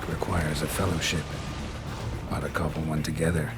requires a fellowship. Ought to cobble one together.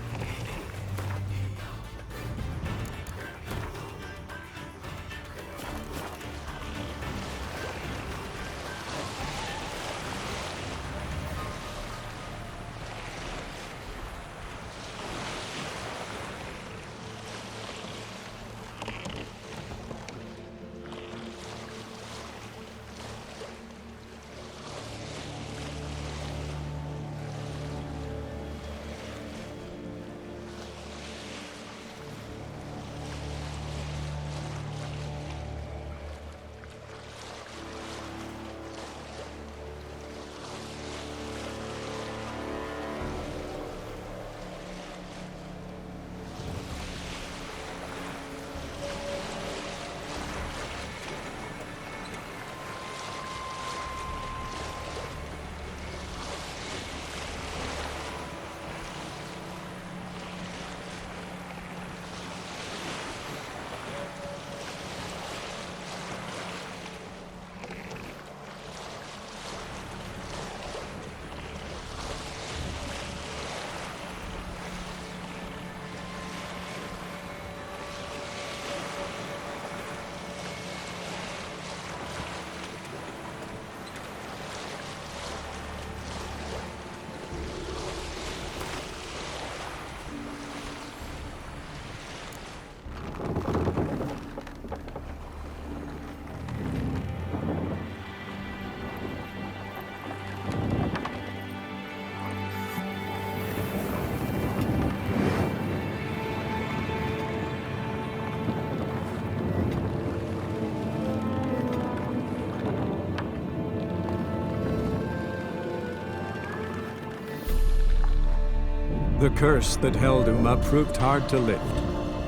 The curse that held Uma proved hard to lift,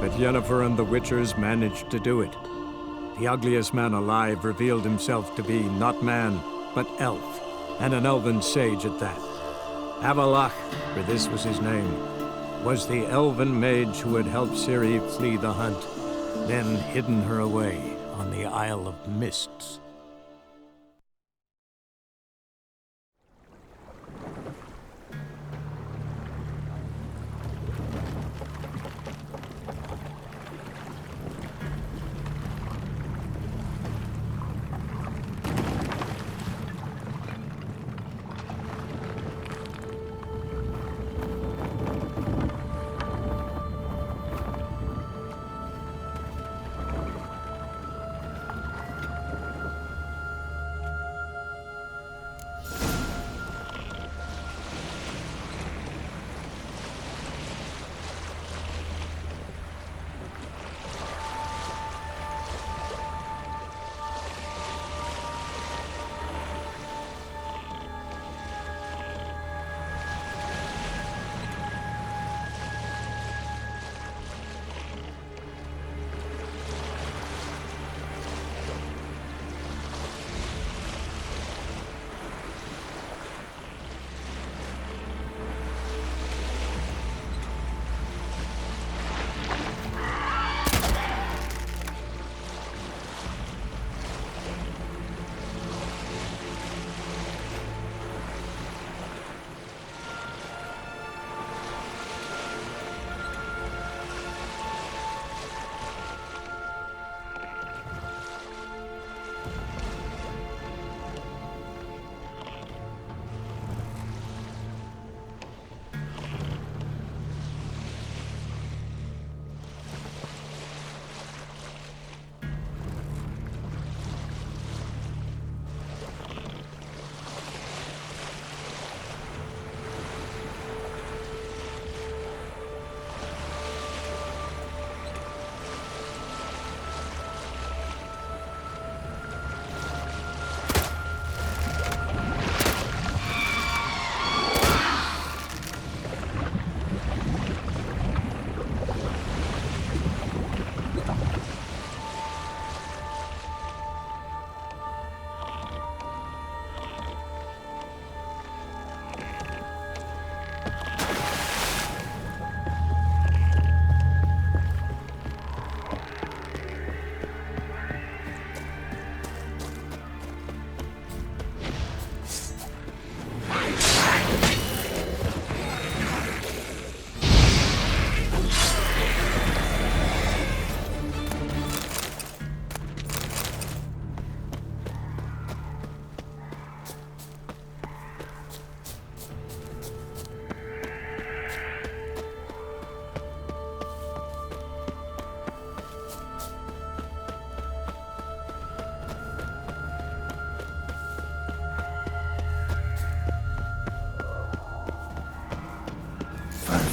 but Yennefer and the Witchers managed to do it. The ugliest man alive revealed himself to be not man, but elf, and an elven sage at that. Avalach, for this was his name, was the elven mage who had helped Ciri flee the hunt, then hidden her away on the Isle of Mists.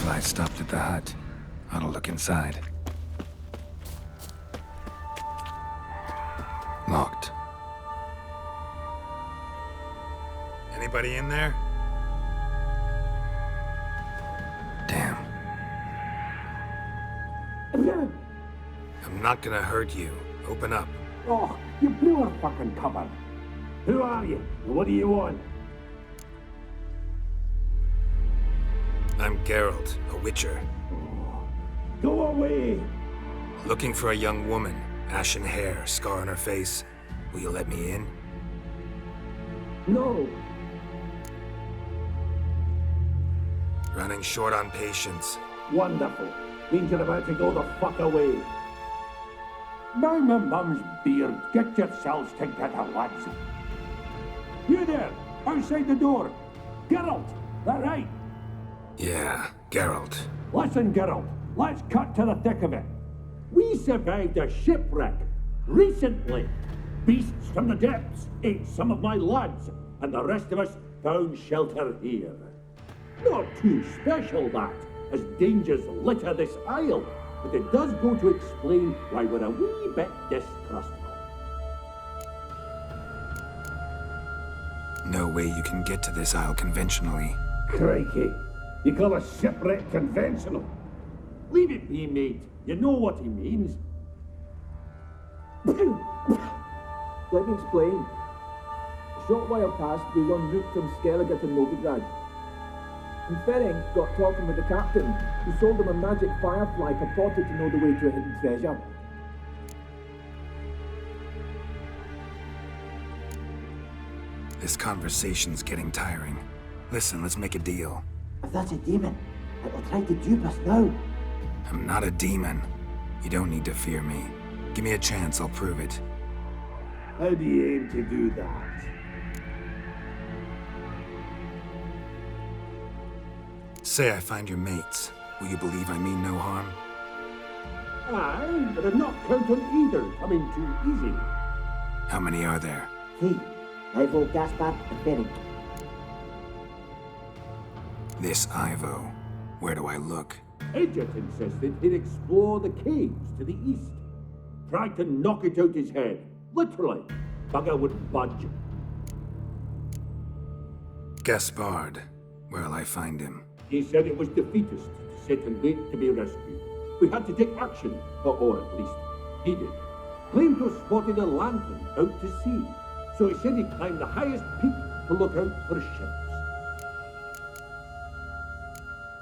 Fly stopped at the hut. Ought to look inside. Locked. Anybody in there? Damn. I'm not gonna hurt you. Open up. Oh, you blew our fucking cover. Who are you? And what do you want? I'm Geralt, a witcher. Go away! Looking for a young woman. Ashen hair, scar on her face. Will you let me in? No! Running short on patience. Wonderful. Means you're about to go the fuck away. Now my mum's beard, get yourselves together, lads. You there, outside the door. Geralt, that right? Yeah, Geralt. Listen, Geralt, let's cut to the thick of it. We survived a shipwreck recently. Beasts from the depths ate some of my lads, and the rest of us found shelter here. Not too special, that, as dangers litter this isle, but it does go to explain why we're a wee bit distrustful. No way you can get to this isle conventionally. Crikey, you call a shipwreck conventional? Leave it be, mate. You know what he means. Let me explain. A short while past, we were en route from Skellige to Novigrad. And Ferenc got talking with the captain, who sold him a magic firefly purported to know the way to a hidden treasure. This conversation's getting tiring. Listen, let's make a deal. If that's a demon, it will try to dupe us now. I'm not a demon. You don't need to fear me. Give me a chance, I'll prove it. How do you aim to do that? Say I find your mates. Will you believe I mean no harm? Aye, but I'm not counting either coming too easy. How many are there? Three. Ivo, Gaspar, and Ferenc. This Ivo. Where do I look? Edget insisted he'd explore the caves to the east. Tried to knock it out his head. Literally. Bugger wouldn't budge. Gaspard. Where'll I find him? He said it was defeatist to sit and wait to be rescued. We had to take action, or at least he did. Claimed to have spotted a lantern out to sea, so he said he'd climb the highest peak to look out for ships.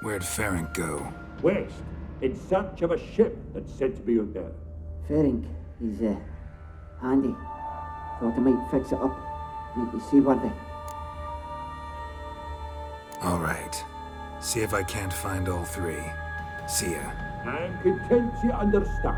Where'd Ferenc go? West, in search of a ship that's said to be out there. Ferenc, he's handy. Thought I might fix it up, make it seaworthy. All right. See if I can't find all three. See ya. I'm content you understand.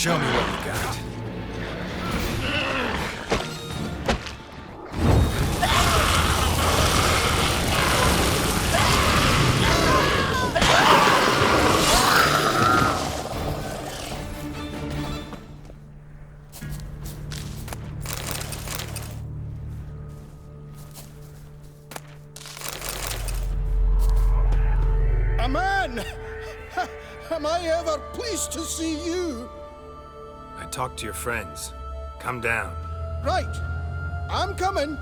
Show me what you got. A man! Am I ever pleased to see you? I talked to your friends. Come down. Right. I'm coming.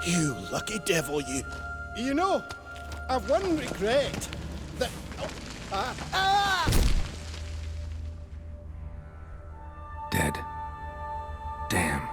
You lucky devil, you. You know, I've one regret. That... Dead. Damn.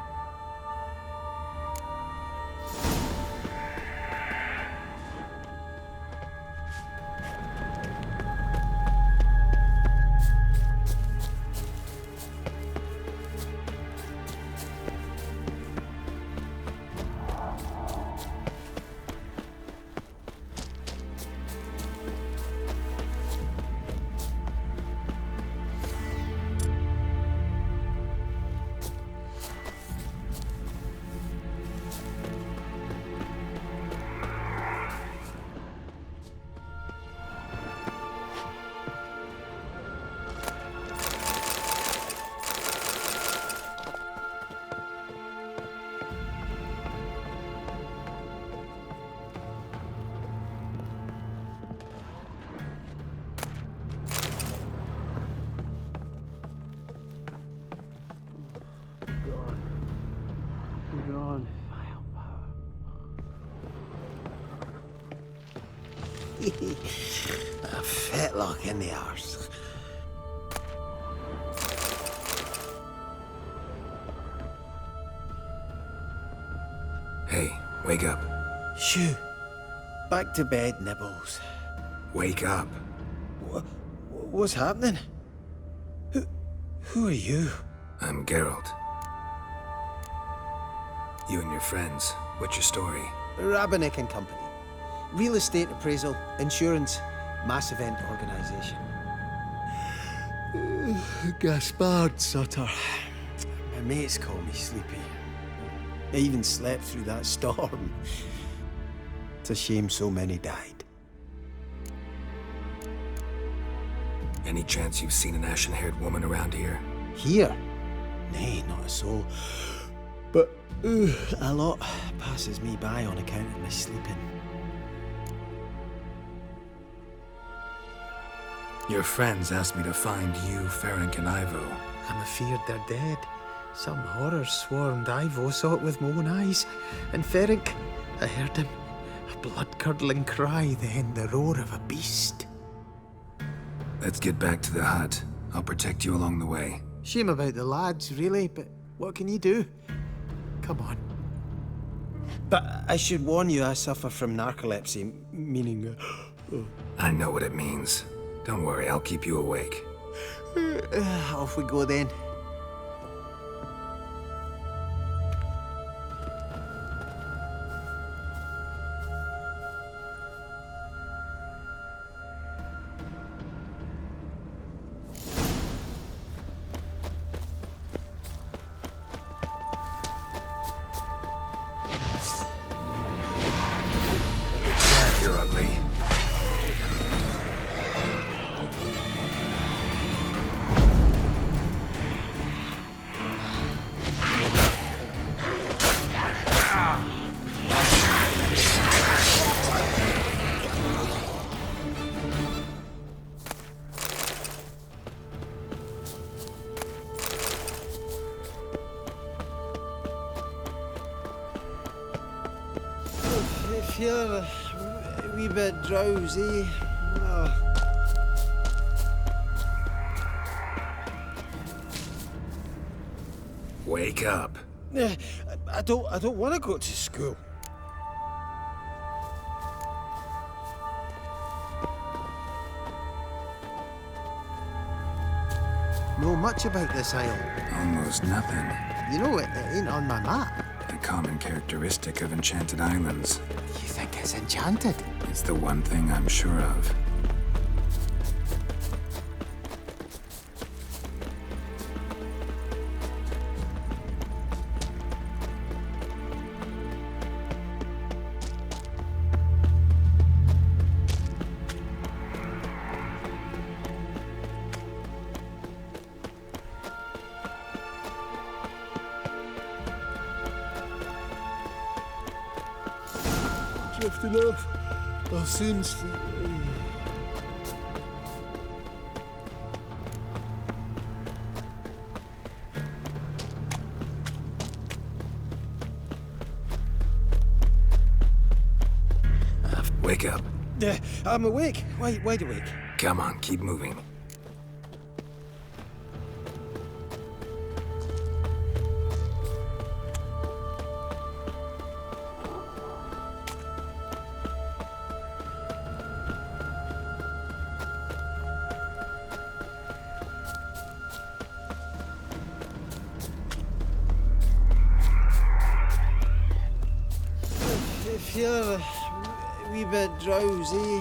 A fetlock in the arse. Hey, wake up. Shoo. Back to bed, Nibbles. Wake up. What's happening? Who are you? I'm Geralt. You and your friends. What's your story? Rabbinick and Company. Real estate appraisal, insurance, mass event organisation. Gaspard Sutter. My mates call me Sleepy. I even slept through that storm. It's a shame so many died. Any chance you've seen an ashen-haired woman around here? Here? Nay, not a soul. But a lot passes me by on account of my sleeping. Your friends asked me to find you, Ferenc, and Ivo. I'm afeard they're dead. Some horror swarmed Ivo, saw it with my own eyes. And Ferenc, I heard him. A blood-curdling cry, then the roar of a beast. Let's get back to the hut. I'll protect you along the way. Shame about the lads, really, but what can you do? Come on. But I should warn you, I suffer from narcolepsy, meaning... I know what it means. Don't worry, I'll keep you awake. Off we go then. You're ugly. If you're a wee bit drowsy, Wake up. I don't want to go to school. Know much about this isle? Almost nothing. You know, it ain't on my map. A common characteristic of enchanted islands. You think it's enchanted? It's the one thing I'm sure of. Drifting off. I'll soon sleep. Wake up. I'm awake. Wide awake. Come on, keep moving. I feel a wee bit drowsy.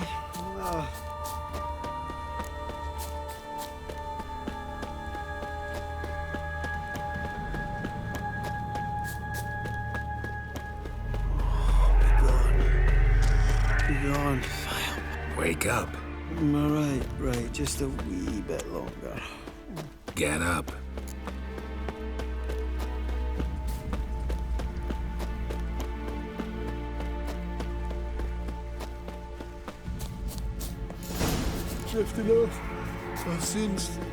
Ah. Be gone. Wake up. Right. Just a wee bit longer. Get up. Drifting off. I'll soon sleep.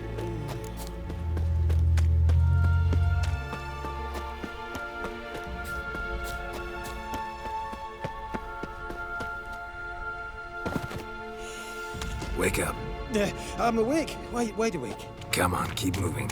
Wake up. I'm awake. Wide awake. Come on, keep moving.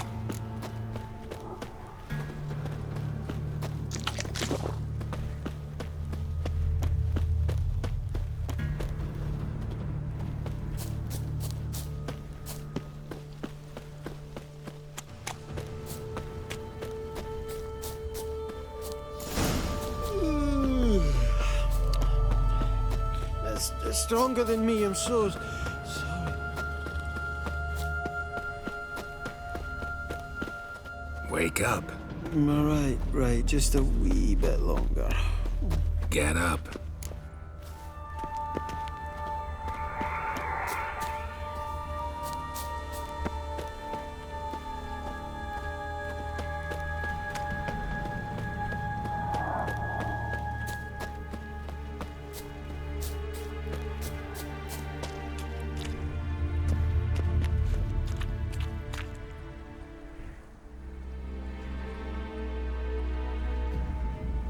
It's stronger than me, I'm so sorry. Wake up. Right. Just a wee bit longer. Get up.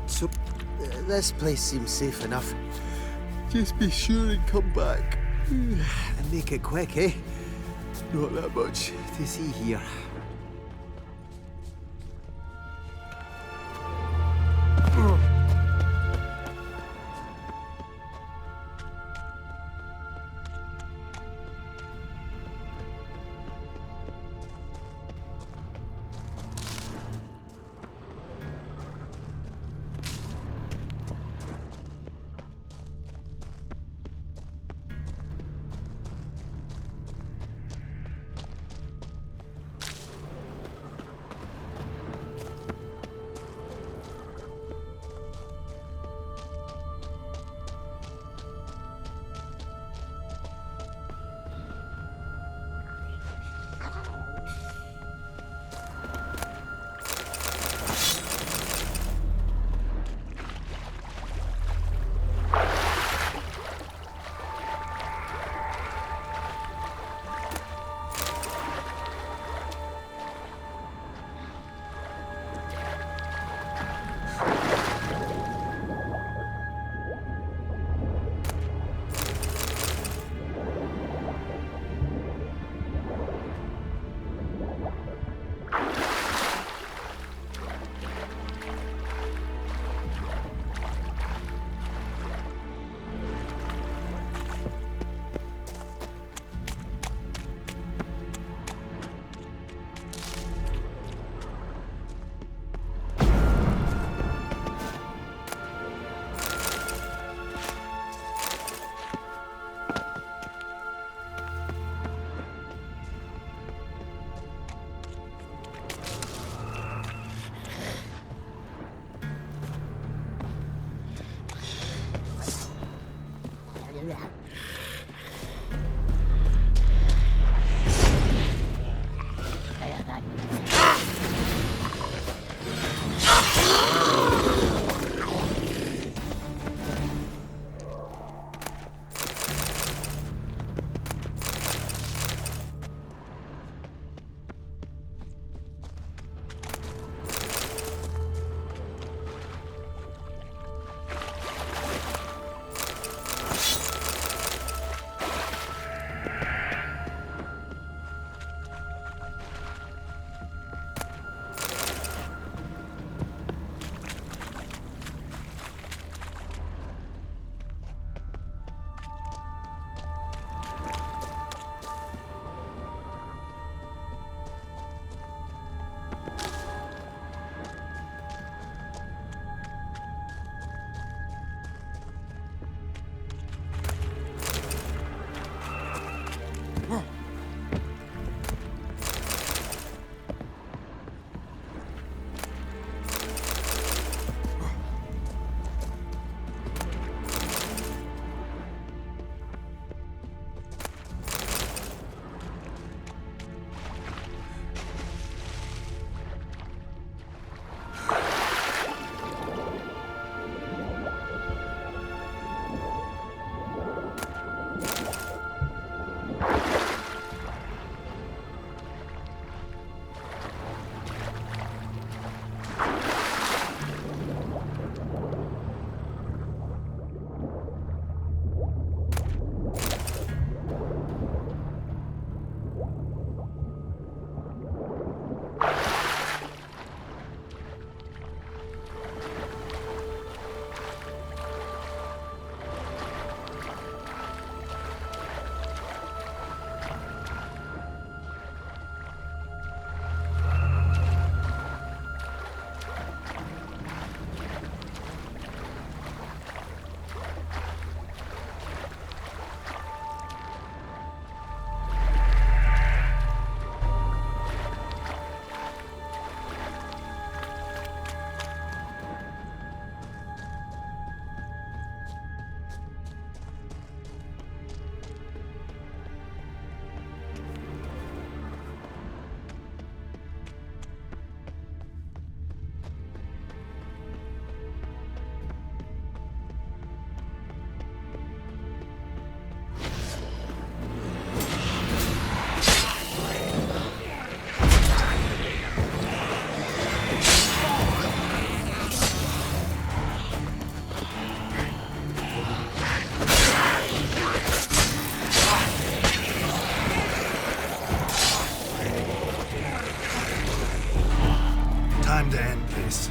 So, this place seems safe enough. Just be sure and come back. And make it quick, eh? Not that much to see here. Time to end this.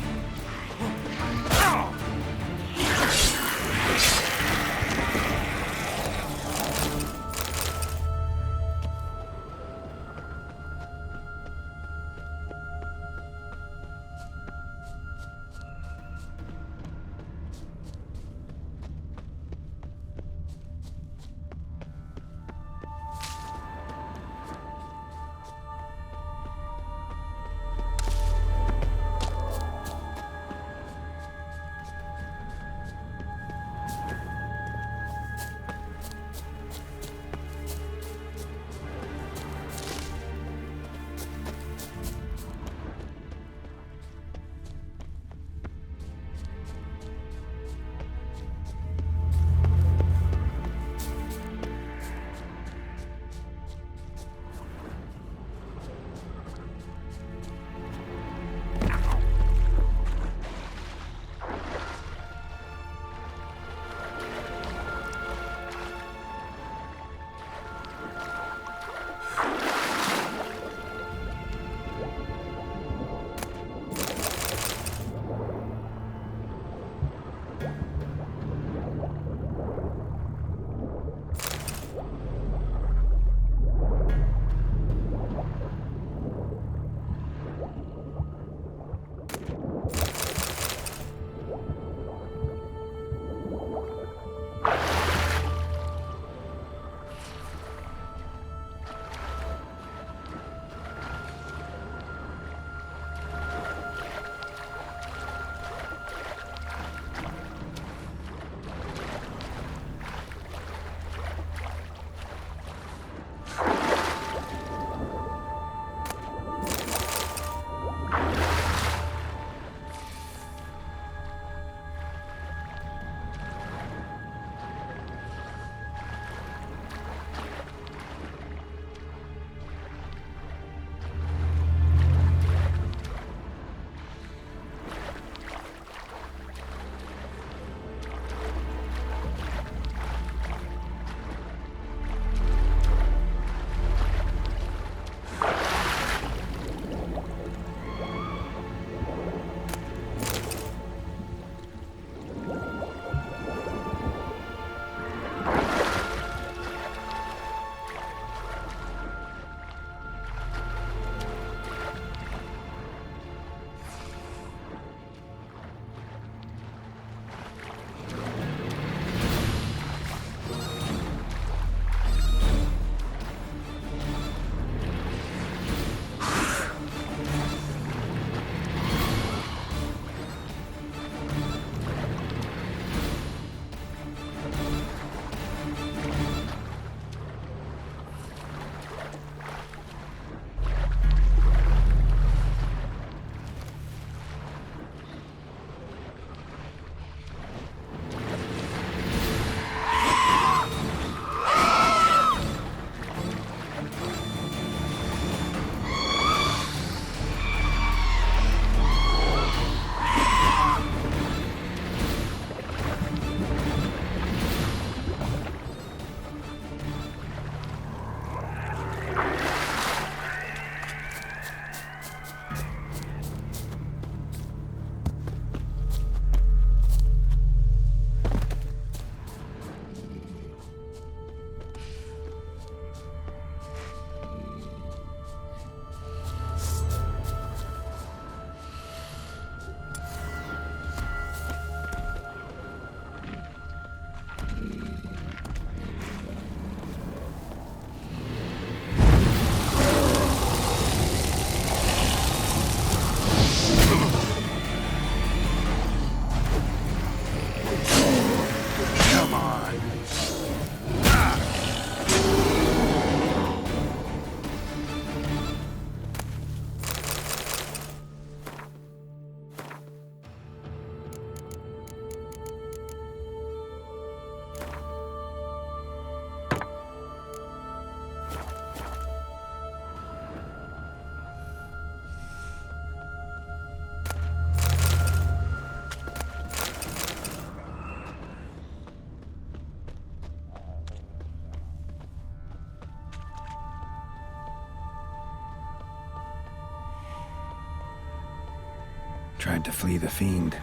Tried to flee the fiend.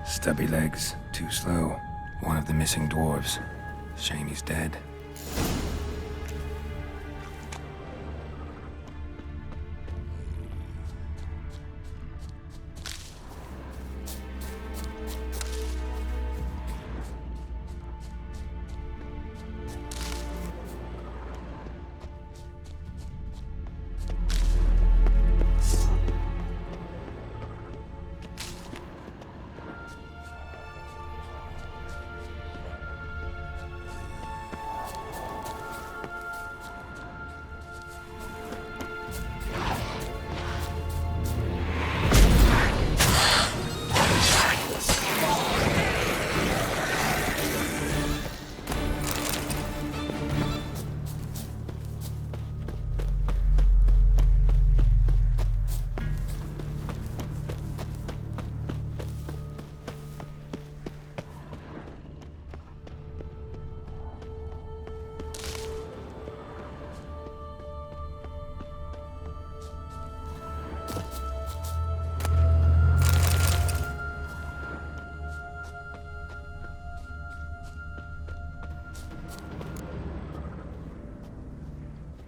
Stubby legs, too slow. One of the missing dwarves. Shame he's dead.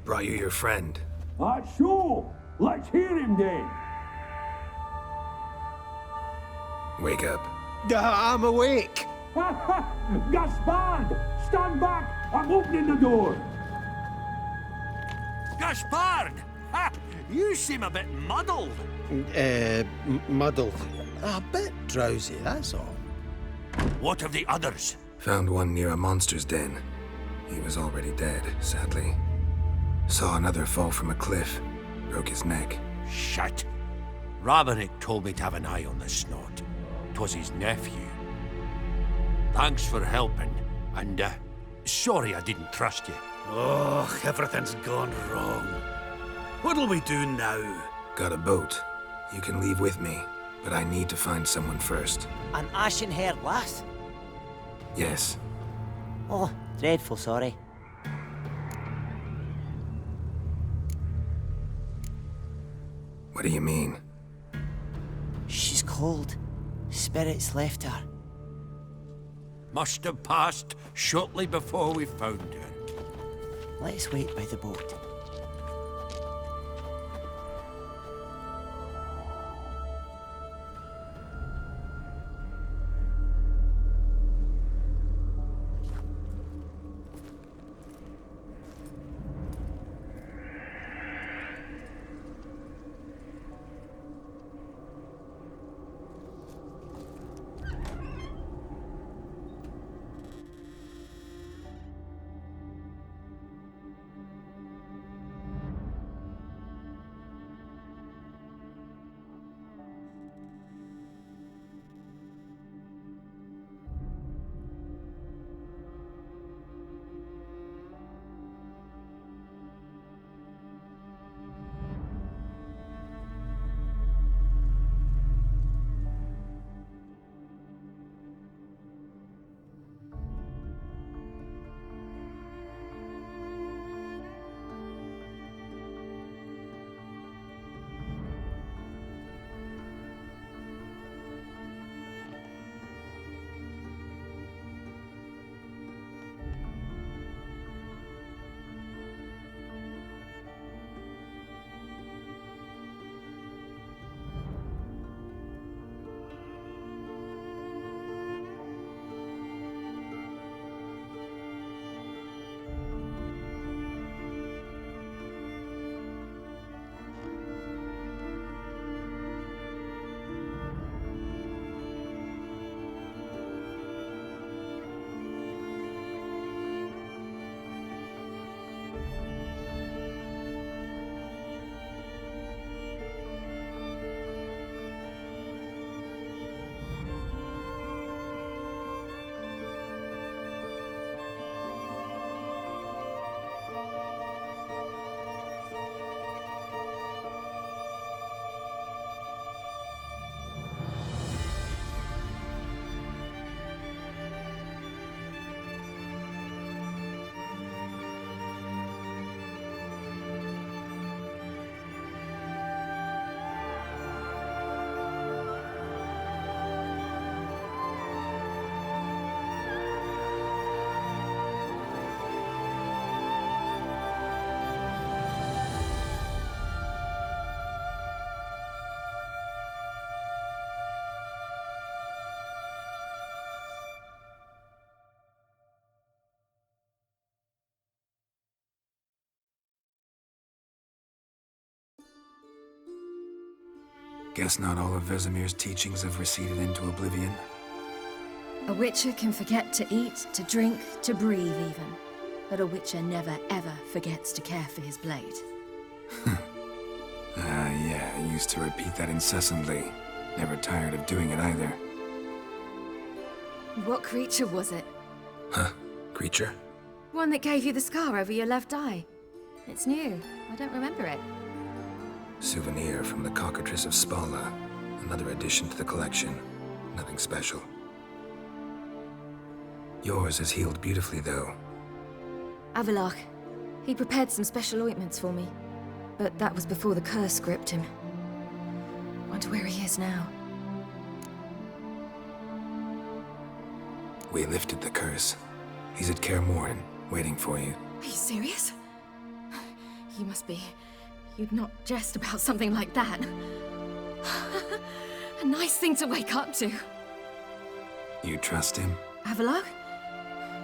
Brought you your friend. Sure. Let's hear him then. Wake up. I'm awake. Gaspard! Stand back! I'm opening the door! Gaspard! Ha! You seem a bit muddled. Muddled. A bit drowsy, that's all. What of the others? Found one near a monster's den. He was already dead, sadly. Saw another fall from a cliff. Broke his neck. Shit. Ramanick told me to have an eye on the snot. 'Twas his nephew. Thanks for helping, and sorry I didn't trust you. Oh, everything's gone wrong. What'll we do now? Got a boat. You can leave with me, but I need to find someone first. An ashen-haired lass? Yes. Oh, dreadful sorry. What do you mean? She's cold. Spirits left her. Must have passed shortly before we found her. Let's wait by the boat. Guess not all of Vesemir's teachings have receded into oblivion. A witcher can forget to eat, to drink, to breathe even. But a witcher never ever forgets to care for his blade. Yeah, I used to repeat that incessantly. Never tired of doing it either. What creature was it? Huh? Creature? One that gave you the scar over your left eye. It's new. I don't remember it. Souvenir from the Cockatrice of Spala. Another addition to the collection. Nothing special. Yours has healed beautifully, though. Avalach. He prepared some special ointments for me. But that was before the curse gripped him. Wonder where he is now. We lifted the curse. He's at Kaer Morhen, waiting for you. Are you serious? You must be. You'd not jest about something like that. A nice thing to wake up to. You trust him? Avalach?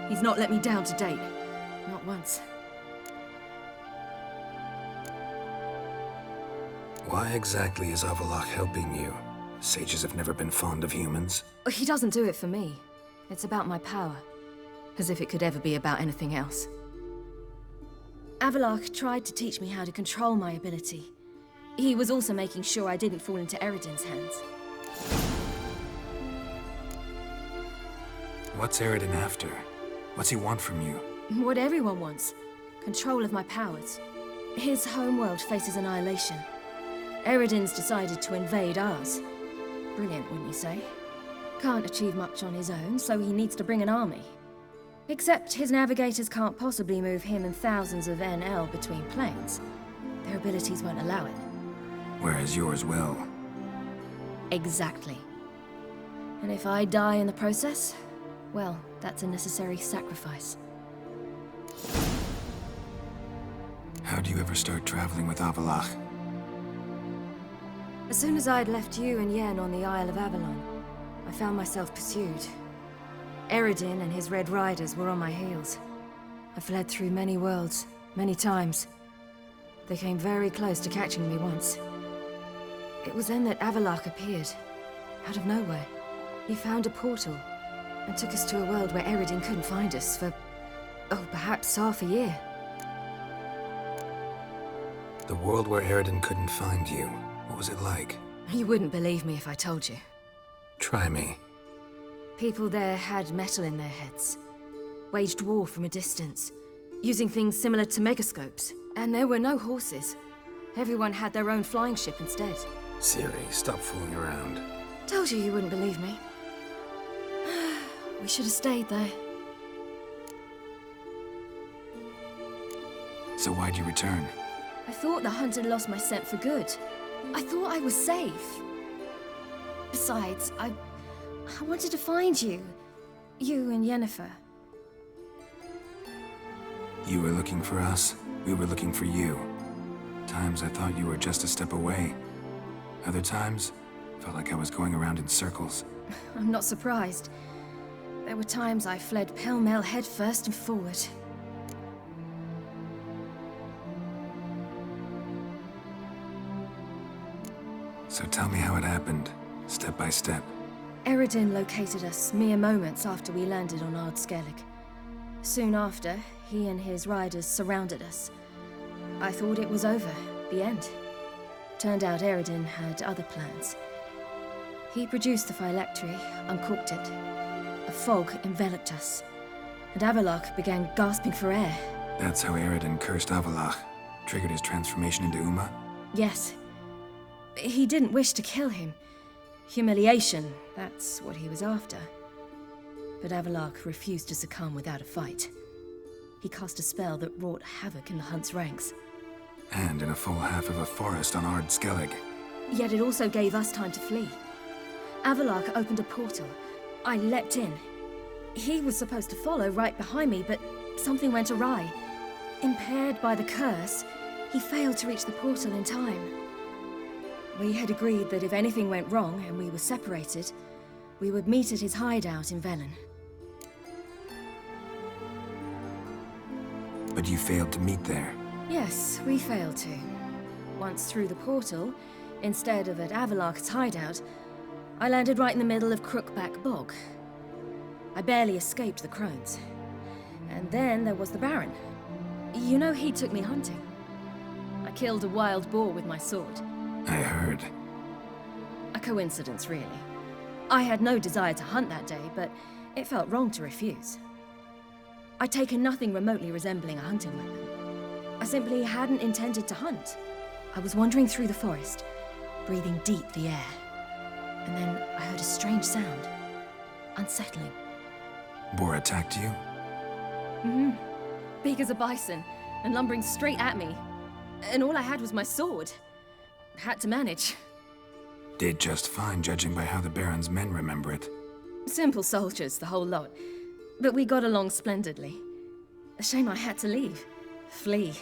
He's not let me down to date. Not once. Why exactly is Avalach helping you? Sages have never been fond of humans. He doesn't do it for me. It's about my power. As if it could ever be about anything else. Avalach tried to teach me how to control my ability. He was also making sure I didn't fall into Eredin's hands. What's Eredin after? What's he want from you? What everyone wants. Control of my powers. His homeworld faces annihilation. Eredin's decided to invade ours. Brilliant, wouldn't you say? Can't achieve much on his own, so he needs to bring an army. Except his navigators can't possibly move him and thousands of NL between planes. Their abilities won't allow it. Whereas yours will. Exactly. And if I die in the process, well, that's a necessary sacrifice. How'd you ever start traveling with Avalach? As soon as I'd left you and Yen on the Isle of Avalon, I found myself pursued. Eredin and his Red Riders were on my heels. I fled through many worlds, many times. They came very close to catching me once. It was then that Avalach appeared, out of nowhere. He found a portal, and took us to a world where Eredin couldn't find us for, perhaps half a year. The world where Eredin couldn't find you. What was it like? You wouldn't believe me if I told you. Try me. People there had metal in their heads, waged war from a distance, using things similar to megascopes. And there were no horses. Everyone had their own flying ship instead. Siri, stop fooling around. Told you wouldn't believe me. We should have stayed there. So why'd you return? I thought the hunt had lost my scent for good. I thought I was safe. Besides, I wanted to find you. You and Yennefer. You were looking for us. We were looking for you. Times I thought you were just a step away. Other times, felt like I was going around in circles. I'm not surprised. There were times I fled pell-mell head first and forward. So tell me how it happened, step by step. Eredin located us mere moments after we landed on Ard Skellig. Soon after, he and his riders surrounded us. I thought it was over, the end. Turned out Eredin had other plans. He produced the phylactery, uncorked it. A fog enveloped us, and Avalach began gasping for air. That's how Eredin cursed Avalach, triggered his transformation into Uma? Yes. He didn't wish to kill him. Humiliation, that's what he was after. But Avalach refused to succumb without a fight. He cast a spell that wrought havoc in the hunt's ranks. And in a full half of a forest on Ard Skellig. Yet it also gave us time to flee. Avalach opened a portal. I leapt in. He was supposed to follow right behind me, but something went awry. Impaired by the curse, he failed to reach the portal in time. We had agreed that if anything went wrong and we were separated, we would meet at his hideout in Velen. But you failed to meet there. Yes, we failed to. Once through the portal, Instead of at Avalok's hideout, I landed right in the middle of Crookback Bog. I barely escaped the crones. And then there was the Baron. You know, he took me hunting. I killed a wild boar with my sword. I heard. A coincidence, really. I had no desire to hunt that day, but it felt wrong to refuse. I'd taken nothing remotely resembling a hunting weapon. I simply hadn't intended to hunt. I was wandering through the forest, breathing deep the air. And then I heard a strange sound. Unsettling. Boar attacked you? Mm-hmm. Big as a bison, and lumbering straight at me. And all I had was my sword. Had to manage. Did just fine, judging by how the Baron's men remember it. Simple soldiers, the whole lot. But we got along splendidly. A shame I had to leave. Flee.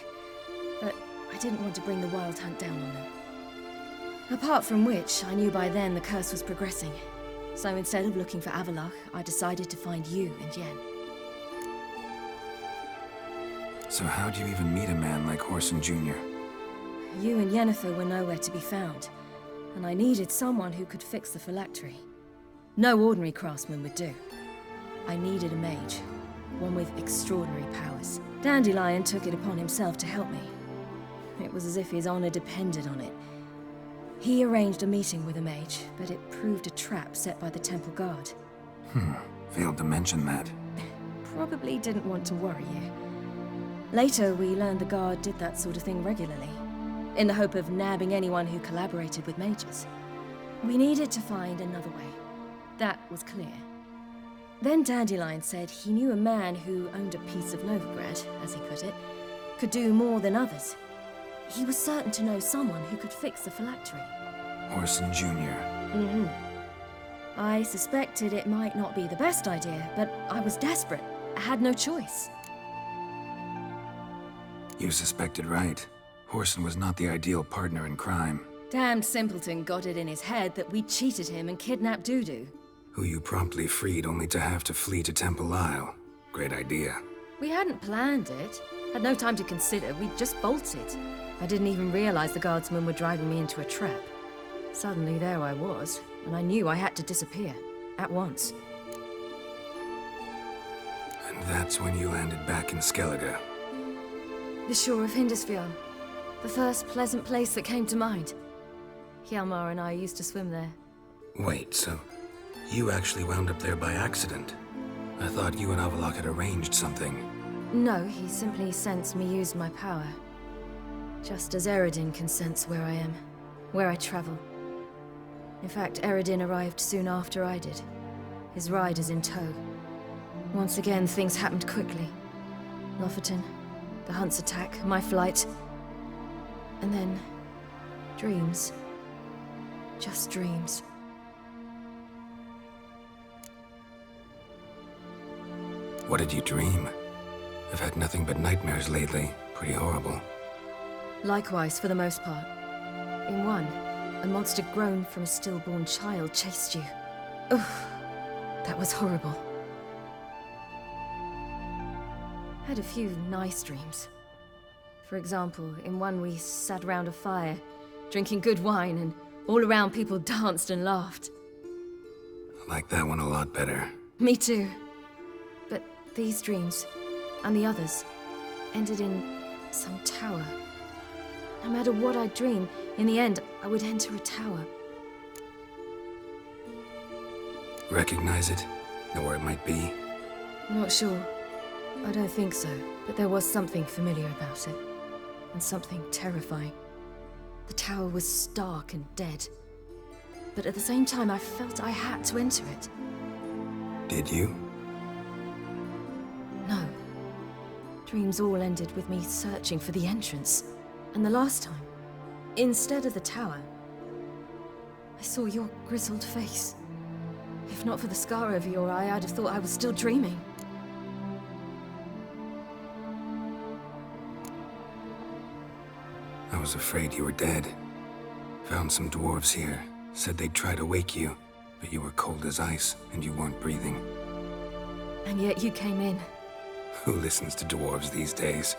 But I didn't want to bring the wild hunt down on them. Apart from which, I knew by then the curse was progressing. So instead of looking for Avalok, I decided to find you and Yen. So how do you even meet a man like Whoreson Jr.? You and Yennefer were nowhere to be found, and I needed someone who could fix the phylactery. No ordinary craftsman would do. I needed a mage, one with extraordinary powers. Dandelion took it upon himself to help me. It was as if his honor depended on it. He arranged a meeting with a mage, but it proved a trap set by the temple guard. Failed to mention that. Probably didn't want to worry you. Later, we learned the guard did that sort of thing regularly, in the hope of nabbing anyone who collaborated with mages. We needed to find another way. That was clear. Then Dandelion said he knew a man who owned a piece of Novigrad, as he put it, could do more than others. He was certain to know someone who could fix the phylactery. Whoreson Jr. Mm-hmm. I suspected it might not be the best idea, but I was desperate. I had no choice. You suspected right. Whoreson was not the ideal partner in crime. Damned simpleton got it in his head that we cheated him and kidnapped Dudu. Who you promptly freed only to have to flee to Temple Isle. Great idea. We hadn't planned it. Had no time to consider. We just bolted. I didn't even realize the guardsmen were driving me into a trap. Suddenly there I was, and I knew I had to disappear. At once. And that's when you landed back in Skellige. The shore of Hindisfjord. The first pleasant place that came to mind. Hjalmar and I used to swim there. Wait, so you actually wound up there by accident? I thought you and Avalok had arranged something. No, he simply sensed me use my power. Just as Eredin can sense where I am, where I travel. In fact, Eredin arrived soon after I did. His riders in tow. Once again, things happened quickly. Lofoten, the hunt's attack, my flight. And then, dreams. Just dreams. What did you dream? I've had nothing but nightmares lately. Pretty horrible. Likewise, for the most part. In one, a monster grown from a stillborn child chased you. Ugh, that was horrible. Had a few nice dreams. For example, in one we sat around a fire, drinking good wine, and all around people danced and laughed. I like that one a lot better. Me too. But these dreams, and the others, ended in some tower. No matter what I dream, in the end, I would enter a tower. Recognize it? Know where it might be? Not sure. I don't think so, but there was something familiar about it. And something terrifying. The tower was stark and dead. But at the same time, I felt I had to enter it. Did you? No. Dreams all ended with me searching for the entrance. And the last time, instead of the tower, I saw your grizzled face. If not for the scar over your eye, I'd have thought I was still dreaming. I was afraid you were dead. Found some dwarves here. Said they'd try to wake you, but you were cold as ice and you weren't breathing. And yet you came in. Who listens to dwarves these days?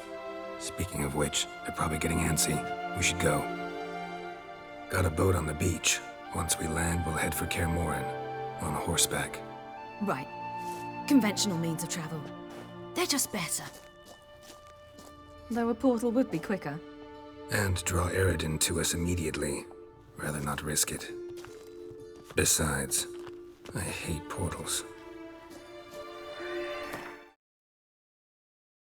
Speaking of which, they're probably getting antsy. We should go. Got a boat on the beach. Once we land, we'll head for Kaer Morhen, on horseback. Right. Conventional means of travel. They're just better. Though a portal would be quicker. And draw Eredin to us immediately. Rather not risk it. Besides, I hate portals.